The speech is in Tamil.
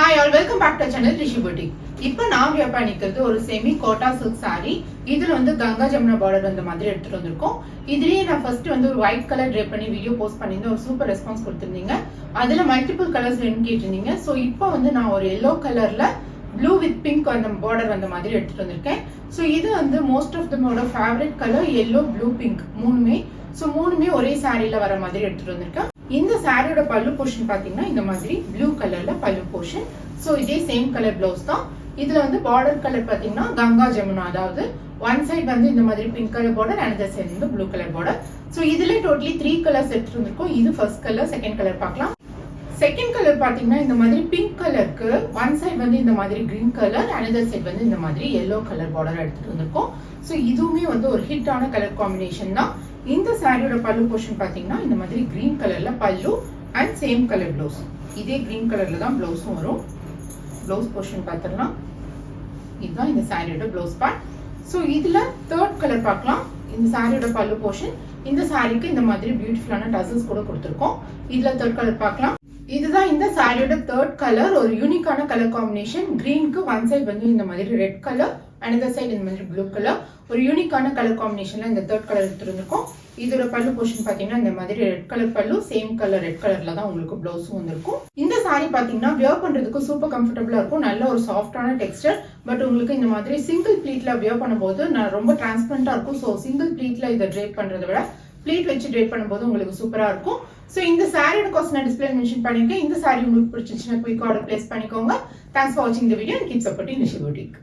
Hi all, welcome back to our channel Rishi Boutique. இப்போ நான் வியர் பண்ணிக்கிறது ஒரு செமி கோட்டா சில்க் saree. இதுல வந்து கங்கா ஜமுனா பார்டர் அந்த மாதிரி எடுத்துட்டு வந்திருக்கோம். இதுலயே நான் ஃபர்ஸ்ட் வந்து ஒரு ஒயிட் கலர் ட்ரேப் பண்ணி வீடியோ போஸ்ட் பண்ணிருந்தேன். ஒரு சூப்பர் ரெஸ்பான்ஸ் கொடுத்திருந்தீங்க. அதுல மல்டிபிள் கலர்ஸ் வேணும்னு கேட்டிருந்தீங்க. சோ இப்போ வந்து நான் ஒரு yellow கலர்ல ப்ளூ வித் பிங்க் அந்த பார்டர் அந்த மாதிரி எடுத்துட்டு வந்திருக்கேன். சோ இது வந்து மோஸ்ட் ஆஃப் தமோட favourite colour yellow blue pink மூணுமே. சோ மூணுமே ஒரே சாரியில வர மாதிரி எடுத்துட்டு வந்திருக்கேன். இந்த சாரியோட பல்லு போர்ஷன் பாத்தீங்கன்னா இந்த மாதிரி ப்ளூ கலர்ல பல்லு போர்ஷன். சோ இதே சேம் கலர் பிளவுஸ் தான். இதுல வந்து பார்டர் கலர் பாத்தீங்கன்னா கங்கா ஜமுனா, அதாவது ஒன் சைடு வந்து இந்த மாதிரி pink colour border and other side வந்து ப்ளூ கலர் பார்டர். சோ இதுல டோட்டலி 3 கலர்ஸ் எடுத்துட்டு வந்திருக்கோம். இது ஃபர்ஸ்ட் கலர், செகண்ட் கலர் பார்க்கலாம். செகண்ட் கலர் பாத்தீங்கன்னா இந்த மாதிரி பிங்க் கலருக்கு ஒன் சைடு வந்து இந்த மாதிரி green colour and other side வந்து இந்த மாதிரி yellow கலர் பார்டர் எடுத்துட்டு வந்திருக்கோம். சோ இதுவுமே வந்து ஒரு ஹிட்டான கலர் காம்பினேஷன் தான். இந்த சாரியோட பல்லு போர்ஷன் பாத்தீங்கன்னா இந்த மாதிரி கிரீன் கலர்ல பல்லு அண்ட் சேம் கலர் ப்ளவுஸ். இதே கிரீன் கலர்ல தான் ப்ளவுஸும் வரும். ப்ளவுஸ் போர்ஷன் பார்த்துடலாம். இதுதான் இந்த சாரியோட ப்ளவுஸ் பார்ட். ஸோ இதுல தேர்ட் கலர் பார்க்கலாம். இந்த சாரியோட பல்லு போர்ஷன். இந்த சாரிக்கு இந்த மாதிரி பியூட்டிஃபுல்லான டசல்ஸ் கூட கொடுத்துருக்கோம். இதுல தேர்ட் கலர் பார்க்கலாம். இதுதான் இந்த சாரியோட தேர்ட் கலர். ஒரு யூனிக்கான கலர் காம்பினேஷன். கிரீனுக்கு ஒன் சைடு வந்து இந்த மாதிரி ரெட் கலர் அனதர் சைடு இந்த மாதிரி ப்ளூ கலர். ஒரு யூனிக்கான கலர் காம்பினேஷன்ல இந்த தேர்ட் கலர் எடுத்துருந்துருக்கோம். இதோட பல்லு போர்ஷன் பாத்தீங்கன்னா இந்த மாதிரி ரெட் கலர் பல்லு, சேம் கலர் ரெட் கலர்ல தான் உங்களுக்கு பிளவுஸும் வந்திருக்கும். இந்த சாரி பாத்தீங்கன்னா வியர் பண்றதுக்கு சூப்பர் கம்ஃபர்டபுளா இருக்கும். நல்ல ஒரு சாஃப்டான டெக்ஸ்டர். பட் உங்களுக்கு இந்த மாதிரி சிங்கிள் ப்ளீட்ல வியர் பண்ணும்போது நான் ரொம்ப டிரான்ஸ்பரண்டா இருக்கும். ஸோ சிங்கிள் ப்ளீட்ல இதை ட்ரேப் பண்றதை விட ப்ளீட் வச்சு ட்ரேப் பண்ணும்போது உங்களுக்கு சூப்பரா இருக்கும். ஸோ இந்த சாரியோட காஸ்ட் நான் டிஸ்பிளே மென்ஷன் பண்ணிருக்கேன். இந்த சாரி உங்களுக்கு பிடிச்சிருச்சுன்னா குயிக் ஆர்டர் பிளேஸ் பண்ணிக்கோங்க. தேங்க்ஸ் ஃபார் வாட்சிங் the video and keep supporting Rishi பூட்டிக்.